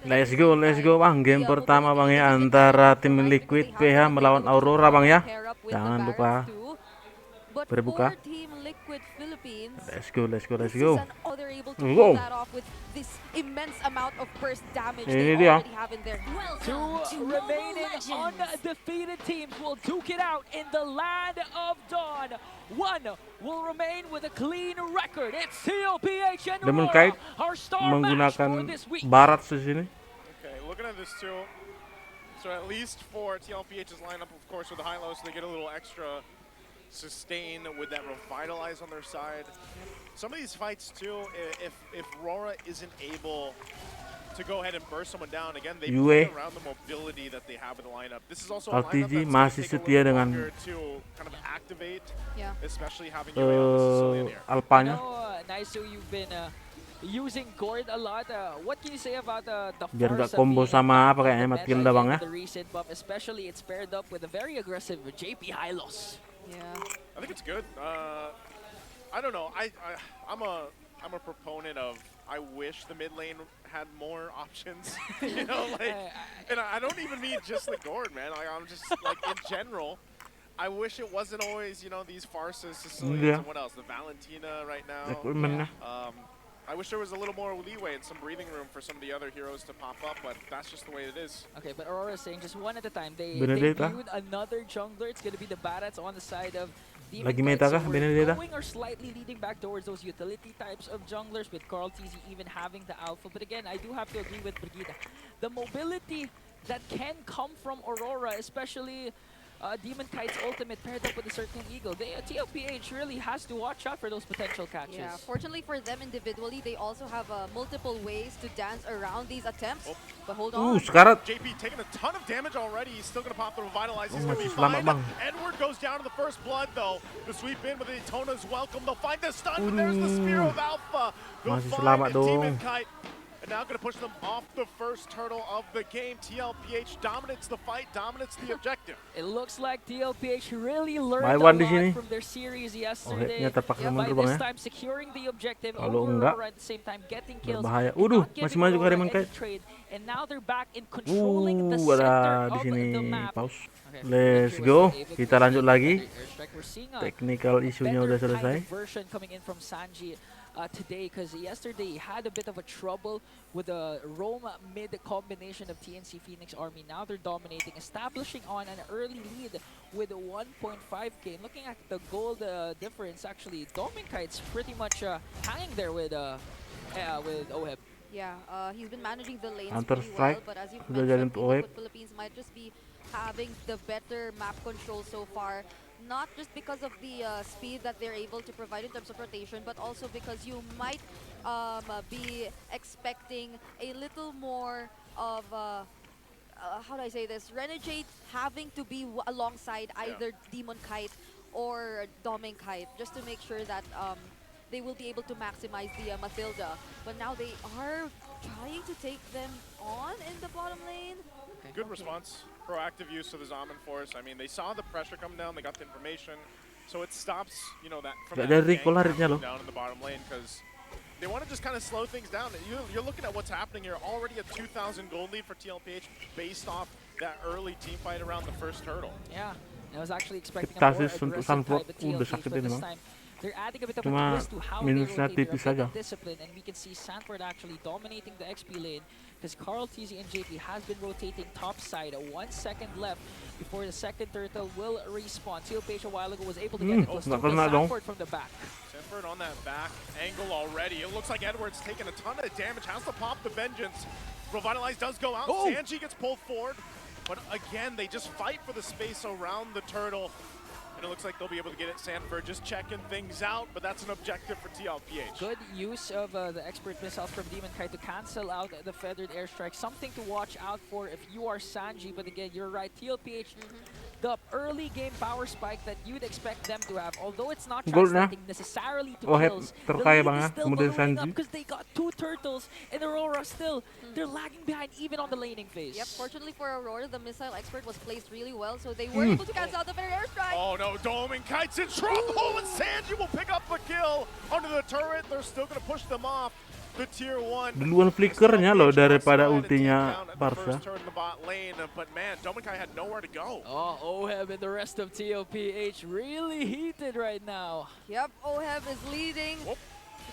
Let's go bang. Game pertama bang ya antara tim Liquid PH melawan Aurora bang ya. Jangan lupa berbuka. Let's go. Wow. Ini dia. Two remaining undefeated teams will duke it out in the land of Dawn. One will remain with a clean record. It's tlph and Demon Aurora, Kite our star match for menggunakan this week. barat di sini. Okay, looking at this too. So at least for tlph's lineup, of course, with the high lows, they get a little extra sustain with that revitalize on their side. Some of these fights too, if Aurora isn't able to go ahead and burst someone down again, they play around the mobility that they have in the lineup. This is also a lineup that's masih setia dengan to kind of activate, yeah, especially having you on the Sicilian here. Alpanya. Nice, you've been using Gord a lot. What can you say about the Biar nggak Pharsa combo being sama apa on kayak the hemat meta kill dah bang ya. the recent buff, especially it's paired up with a very aggressive JP Hylos. Yeah, I think it's good. I don't know. I'm a proponent of. I wish the mid lane had more options. You know, like, and I don't even mean just the Gord, man. Like, I'm just like in general. I wish it wasn't always, you know, these Pharsas, Sicilians, and what else? The Valentina right now. I wish there was a little more leeway and some breathing room for some of the other heroes to pop up, but that's just the way it is. Okay, but Aurora is saying just one at a time. They debuted another jungler. It's going to be the Barats on the side of Demon Knight. So we're going or slightly leading back towards those utility types of junglers, with Carl TZ even having the alpha. But again, I do have to agree with Brigida. The mobility that can come from Aurora, especially Demon Kite's ultimate paired up with a certain Eagle. tlph really has to watch out for those potential catches. yeah. Fortunately for them individually, they also have multiple ways to dance around these attempts. But hold on. Sekarat. JP taking a ton of damage already. He's still going to pop the Revitalize. He's going to be fine. Edward goes down to the first blood, though. The sweep in with the Atona's welcome. They'll find the stun, but there's the Spear of Alpha. They'll find Demon Kite. And now going to push them off the first turtle of the game. tlph dominates the fight, dominates the objective. It looks like tlph really learned a lot from their series yesterday. By this time securing the objective, over at the same time getting kills. Masih maju ke Diamond Kite. And now they're back in controlling the center of the map. Let's go. Kita lanjut lagi. Technical isunya udah selesai. Version coming in from Sanji today, because yesterday he had a bit of a trouble with the Roma mid combination of TNC Phoenix Army. Now they're dominating, establishing on an early lead with a 1.5k. Looking at the gold difference, actually, Dominkite's pretty much hanging there with OHEB. Yeah, he's been managing the lanes pretty well, but as you've mentioned, Philippines might just be having the better map control so far. Not just because of the speed that they're able to provide in terms of rotation, but also because you might be expecting a little more of, how do I say this, Renegade having to be alongside either Demon Kite or Doming Kite, just to make sure that they will be able to maximize the Mathilda. But now they are trying to take them on in the bottom lane. Good response. Proactive use of the Zaman Force. I mean, they saw the pressure come down, they got the information, so it stops, you know, that from that down in the bottom lane, because they want to just kind of slow things down. You're looking at what's happening here. Already a 2,000 gold lead for tlph based off that early team fight around the first turtle. Yeah, I was actually expecting a more aggressive type of tlph, but this time they're adding a bit of a twist to how they rotate their discipline, and we can see Sanford actually dominating the XP lane, because Carl, TZ, and JP has been rotating top side. 1 second left before the second turtle will respawn. tlph a while ago was able to get it. Was Sanford from the back. Sanford on that back angle already. It looks like Edward's taking a ton of damage. Has to pop the Vengeance. Revitalize does go out. Sanji gets pulled forward. But again, they just fight for the space around the turtle. And it looks like they'll be able to get it. Sanford just checking things out, but that's an objective for tlph. Good use of the expert missiles from Demon Kite to cancel out the feathered airstrike. Something to watch out for if you are Sanji, but again, you're right. tlph, the early game power spike that you'd expect them to have, although it's not translating necessarily to kills, the lead is still blowing up because they got 2 turtles, and Aurora still, they're lagging behind even on the laning phase. Yep, fortunately for Aurora, the missile expert was placed really well, so they were able to cancel out the feathered airstrike. Oh no, Doming Kite's in trouble, and Sanji will pick up the kill under the turret. They're still going to push them off. the tier 1. Duluan flickernya loh daripada ultinya Pharsa. But man, Dominkai had nowhere to go. Oh, Oheb and the rest of tlph really heated right now. Yep, Oheb is leading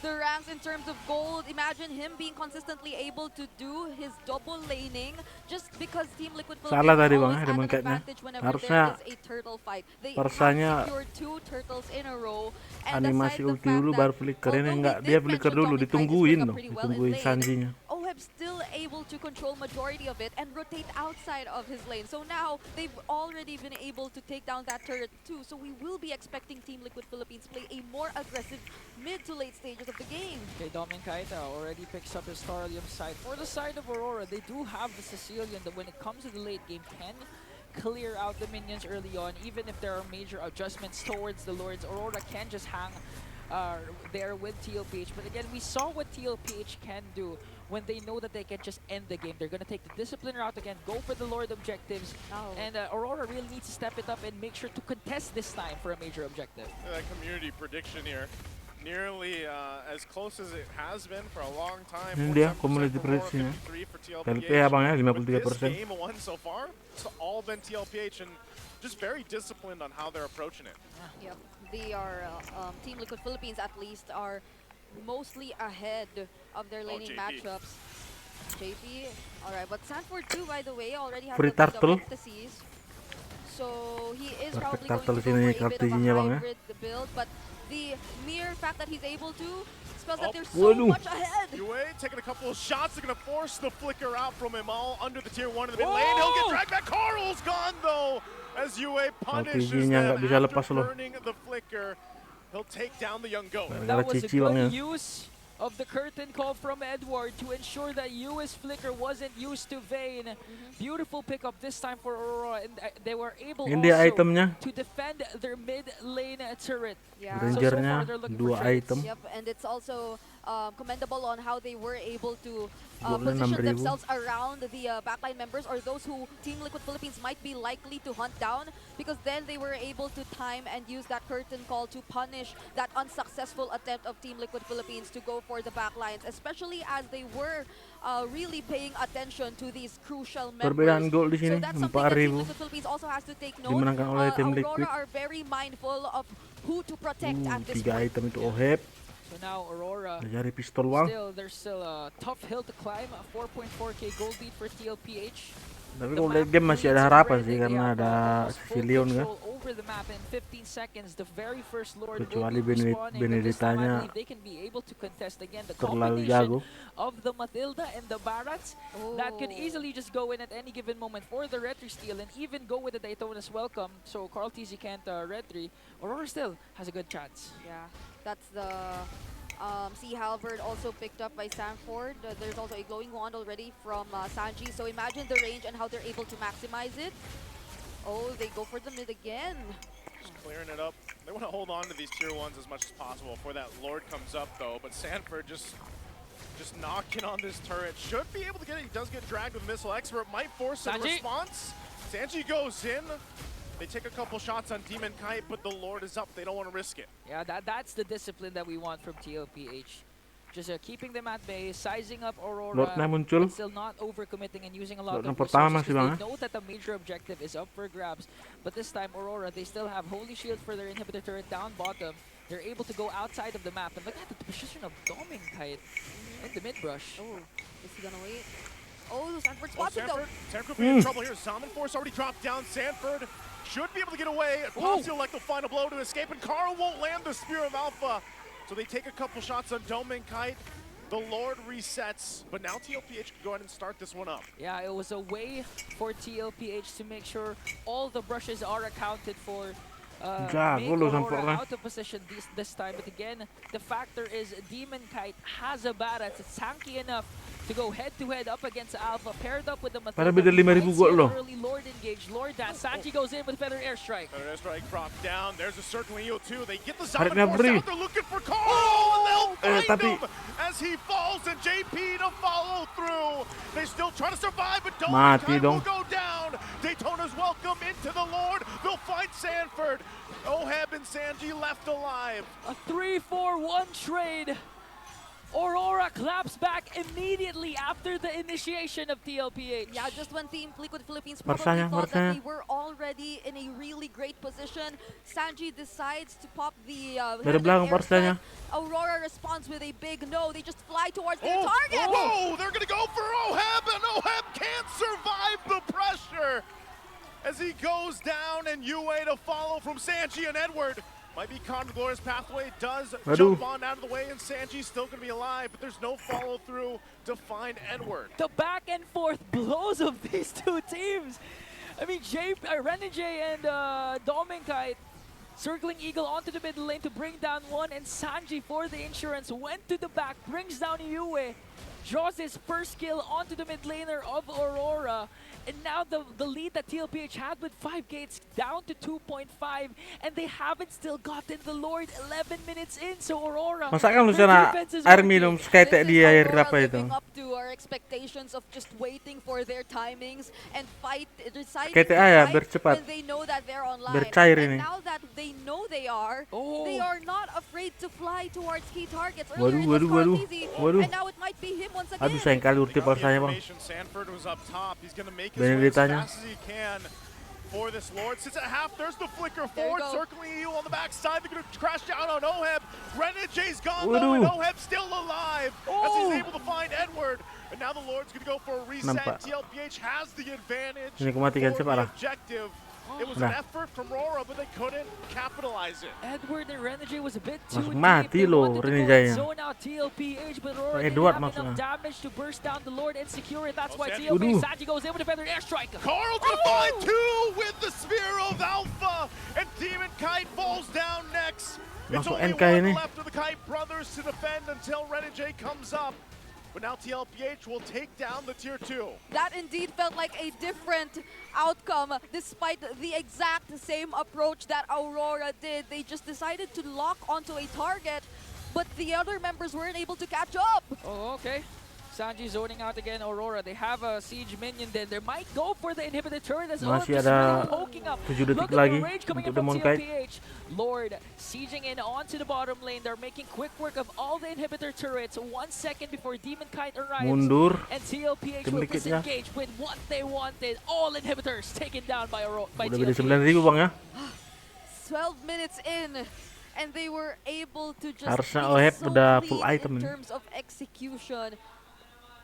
the ranks in terms of gold. Imagine him being consistently able to do his double laning just because Team Liquid Salah tadi always Bang, had an demenkatnya. advantage whenever Harusnya there is a turtle fight. They Pharsanya have secured 2 turtles in a row. And animasi aside the ulti fact dulu that baru flicker, ini although enggak, we dia did flicker mention dulu, Dominkai is ditungguin doing up dong, pretty well in ditungguin lane, Sanjinya. Oheb's still able to control majority of it and rotate outside of his lane. So now they've already been able to take down that turret too. So we will be expecting Team Liquid Philippines play a more aggressive mid to late stages of the game. Okay, Dominkai already picks up his Thorium side. For the side of Aurora, they do have the Sicilian that when it comes to the late game can clear out the minions early on. Even if there are major adjustments towards the Lords, Aurora can just hang there with tlph. But again, we saw what tlph can do when they know that they can just end the game. They're going to take the discipline route again, go for the Lord objectives, and Aurora really needs to step it up and make sure to contest this time for a major objective. That community prediction here, nearly as close as it has been for a long time. Ini dia community prediction-nya. tlph Bang ya, 53%. This game won so far, it's all been tlph and just very disciplined on how they're approaching it. Yep, they are Team Liquid Philippines at least are mostly ahead of their laning matchups. JP, alright, but Sanford too, by the way, already has Free the lead turtle. of Ecstasies. So he is Perfect probably going to turtle go sini for a bit of strateginya, a Bang, ya. hybrid build, but the mere fact that he's able to spells that they're so Waduh. much ahead. Yue taking a couple of shots, they're gonna force the flicker out from him all under the tier 1 in the mid lane. He'll get dragged back. Carl's gone though, as Yue punishes RPG-nya nggak them bisa after lepas loh. burning the flicker. He'll take down the young goat. That was a Cici, Bang, ya. good use of the curtain call from Edward to ensure that US Flicker wasn't used to Vayne. Beautiful pickup this time for Aurora, and they were able Ini dia also itemnya. to defend their mid lane turret. Yeah. Rangernya they're looking 2 for trades. item. Yep, and it's also commendable on how they were able to Golden position 6,000. themselves around the backline members or those who Team Liquid Philippines might be likely to hunt down, because then they were able to time and use that curtain call to punish that unsuccessful attempt of Team Liquid Philippines to go for the backlines, especially as they were really paying attention to these crucial members. Perbedaan gol di So sini that's something that Team 4.000. Liquid Philippines also has to take note. Dimenangkan oleh tim Aurora Liquid. are very mindful of who to protect at this 3 point. item itu Oheb. So now Aurora, Cari pistol Bang. there's still a tough hill to climb. A 4.4k gold lead for tlph. Tapi kalau late game masih ada harapan sih karena ada Sicilian kan. Over the map in 15 seconds, the very first Lord Kecuali will be respawning, but this time I Beneditanya believe they can be able to contest again. The terlalu combination jago. of the Matilda and the Barats that could easily just go in at any given moment for the Red 3 steal and even go with the Daytona's welcome. So Carl TZ can't Red 3. Aurora still has a good chance. Yeah, that's the Sea Halberd also picked up by Sanford. There's also a glowing wand already from Sanji. So imagine the range and how they're able to maximize it. Oh, they go for the mid again. Just clearing it up. They want to hold on to these tier 1s as much as possible before that Lord comes up though. But Sanford just knocking on this turret. Should be able to get it. He does get dragged with Missile Expert. Might force a response. Sanji goes in. They take a couple shots on Demon Kite, but the Lord is up. They don't want to risk it. Yeah, that's the discipline that we want from tlph. Just keeping them at bay, sizing up Aurora, Lordnya muncul. but still not overcommitting and using a lot Lord of yang pertama resources. sih, Bang, They know that the major objective is up for grabs, but this time Aurora, they still have Holy Shield for their inhibitor turret down bottom. They're able to go outside of the map, and look at the position of Dominkite in the mid brush. Oh, is he gonna wait? Oh, Sanford spotted though. Sanford could be in trouble here. Zaman Force already dropped down. Sanford should be able to get away. Popsy will like the final blow to escape, and Carl won't land the Spear of Alpha. So they take a couple shots on Dominkite. The Lord resets, but now tlph can go ahead and start this one up. Yeah, it was a way for tlph to make sure all the brushes are accounted for. Make Aurora out of position this time, but again, the factor is Demon Kite has a Barats. It's tanky enough to go head-to-head up against Alpha, paired up with the Matilda. Pada beda 5.000 gol loh. Early Lord engage, Lord dance. Sanji goes in with Feather Airstrike. Feather Airstrike dropped down. There's a circling EO too. They get the Harith Zaman Force ngabri. out. They're looking for Carl, and they'll find him as he falls, and JP to follow through. They still try to survive, but Mati Dominkite will dong. go down. Daytona's welcome into the Lord. They'll find Sanford. Oheb and Sanji left alive. A 3-4-1 trade Aurora claps back immediately after the initiation of tlph. Yeah, just when Team Liquid Philippines Pharsanya, probably thought that Pharsanya. they were already in a really great position, Sanji decides to pop the Dari hidden belakang airstrike. Pharsanya. Aurora responds with a big no. They just fly towards their Oh, target. whoa, they're going to go for Oheb, and Oheb can't survive the pressure as he goes down, and UA to follow from Sanji and Edward. Might be caught in the glorious pathway, does Aduh. jump on out of the way, and Sanji's still going to be alive, but there's no follow-through to find Edward. The back and forth blows of these two teams. I mean, Renegade and Dominkite circling Eagle onto the mid lane to bring down one, and Sanji for the insurance went to the back, brings down Yue, draws his first kill onto the mid laner of Aurora. And now the lead that tlph had with 5 gates down to 2.5, and they haven't still gotten the Lord 11 minutes in, so Aurora... Masa kan lu their sana defense is air working. minum skatek di air Aurora apa itu? living up to our expectations of just waiting for their timings and fight, deciding Skatek to ya, fight biar cepat. when they know that they're online. Biar cair And ini. now that they know they are not afraid to fly towards key targets. Earlier it was Waduh. Carl and now it might be him once again. Aduh, sayang kali ulti Pharsanya, Bang. Information, Sanford was up top. He's going to make his way as Benedetanya. fast as he can for this Lord. Sits at half, there's the flicker There you forward, go. circling EU on the backside. They're going to crash down on Oheb. Renegade's gone though, and Oheb's still alive as he's able to find Edward. And now the Lord's going to go for a reset. Nampak. tlph has the advantage Ini kematian for siapa the lah? objective. It was Nah. an effort from Aurora, but they couldn't capitalize it. Edward and Renegade was a bit too Masuk deep. mati They loh, wanted to go Renegade-nya. and zone out tlph, but Aurora didn't Edward have maksudnya. enough damage to burst down the Lord and secure it. That's why Sanji. tlph Waduh. Sanji goes in with a feather airstrike. Carl's gonna find two with the Sphere of Alpha, and Demon Kite falls down next. It's Masuk only NK one ini. left of the Kite brothers to defend until Renegade comes up. But now tlph will take down the tier 2. That indeed felt like a different outcome despite the exact same approach that Aurora did. They just decided to lock onto a target, but the other members weren't able to catch up. Oh, okay. Sanji zoning out again. Aurora, they have a siege minion then. They might go for the inhibited turret as well. Masih ada 7 detik lagi untuk Demon Kite. tlph. Lord sieging in onto the bottom lane. They're making quick work of all the inhibitor turrets. 1 second before Demon Kite arrives. Mundur. And tlph Tim will Liquidnya. disengage with what they wanted. All inhibitors taken down by Udah beda tlph. 9.000, Bang ya. 12 minutes in, and they were able to just Harusnya be Oheb so udah clean full item in ini. terms of execution.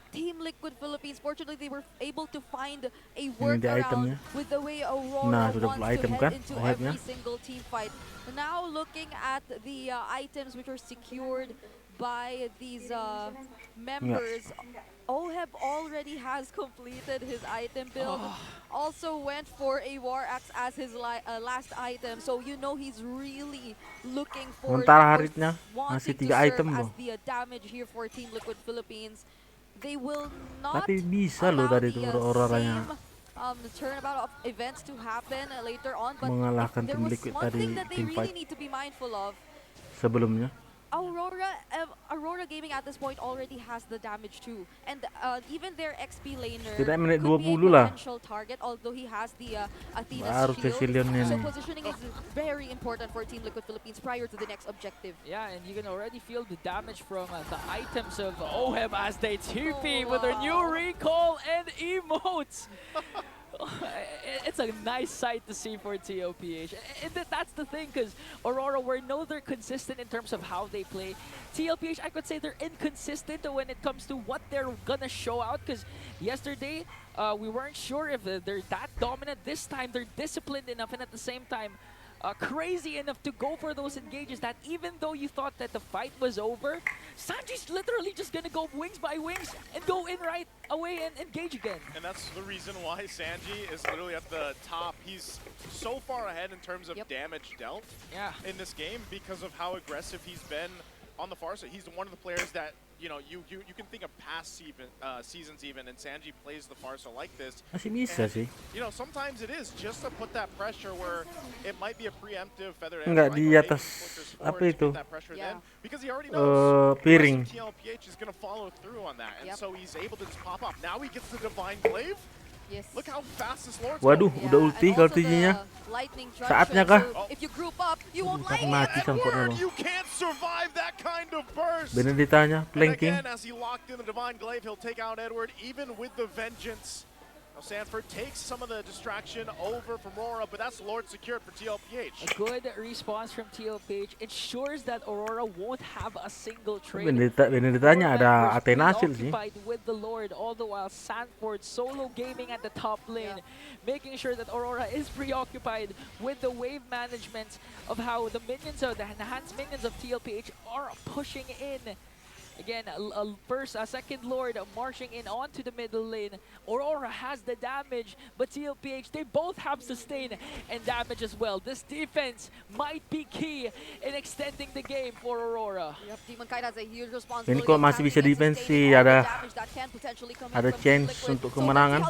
Team Liquid Philippines, fortunately, they were able to find a dia workaround itemnya. with the way Aurora Nah, sudah wants full item to kan, head into Ohebnya. every single team fight. Now looking at the items which were secured by these members, Oheb already has completed his item build. Also went for a War Axe as his last item, so you know he's really looking for Sementara or Harithnya wanting masih to 3 serve item as loh. the damage here for Team Liquid Philippines. They will not Tapi bisa loh allow tadi the tuh Auroranya turnabout of events to happen later on, but mengalahkan there Tim was Liquid one tadi thing that they tim really fight need to be mindful of. sebelumnya. Aurora Gaming at this point already has the damage too, and even their XP laner Tidak menit could be 20 a lah. potential target, although he has the Athena's Baru shield. Cecilionnya So nih. positioning is very important for Team Liquid Philippines prior to the next objective. Yeah, and you can already feel the damage from the items of Oheb as they TP with their new wow. recall and emotes. It's a nice sight to see for tlph. And that's the thing, because Aurora, we know they're consistent in terms of how they play. tlph, I could say they're inconsistent when it comes to what they're gonna show out, because yesterday we weren't sure if they're that dominant. This time they're disciplined enough, and at the same time crazy enough to go for those engages that even though you thought that the fight was over, Sanji's literally just gonna go wings by wings and go in right away and engage again. And that's the reason why Sanji is literally at the top. He's so far ahead in terms of damage dealt in this game because of how aggressive he's been on the Pharsa. He's one of the players that, you know, you can think of past seasons even, and Sanji plays the Pharsa like this. Masih bisa And, sih. you know, sometimes it is just to put that pressure where it might be a preemptive feather. Enggak, di atas apa itu? Because he already knows piring. tlph is going to follow through on that, and so he's able to just pop up. Now he gets the Divine Glaive. Yes. Look how fast this Lord's Waduh, going. udah ulti kalau ultinya. Saatnya kah? If you group up, you won't Tapi like mati it. sangkutnya Edward, bang. you can't survive that kind of burst. Benedetanya And flanking. again, as he locked in the Divine Glaive, he'll take out Edward, even with the Vengeance. Now Sanford takes some of the distraction over from Aurora, but that's Lord secured for tlph. A good response from tlph ensures that Aurora won't have a single trade. Benedetanya ada Athena shield sih. Preoccupied with the Lord, all the while Sanford solo gaming at the top lane, making sure that Aurora is preoccupied with the wave management of how the enhanced minions of tlph are pushing in. Again, a second Lord marching in onto the middle lane. Aurora has the damage, but tlph, they both have sustain and damage as well. This defense might be key in extending the game for Aurora. Yep, Demonkite has a huge Ini responsibility. kok masih bisa defense sih, ada chance untuk kemenangan.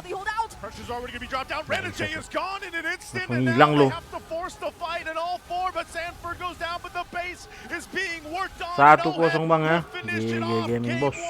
Pressure's already going to be dropped down. Renegade is gone in an instant, and Menghilang now loh. they have to force the fight in all four, but Sanford goes down, but the base is being worked on. 1-0 bang ya. Finish it GG off, Gaming game bos. one.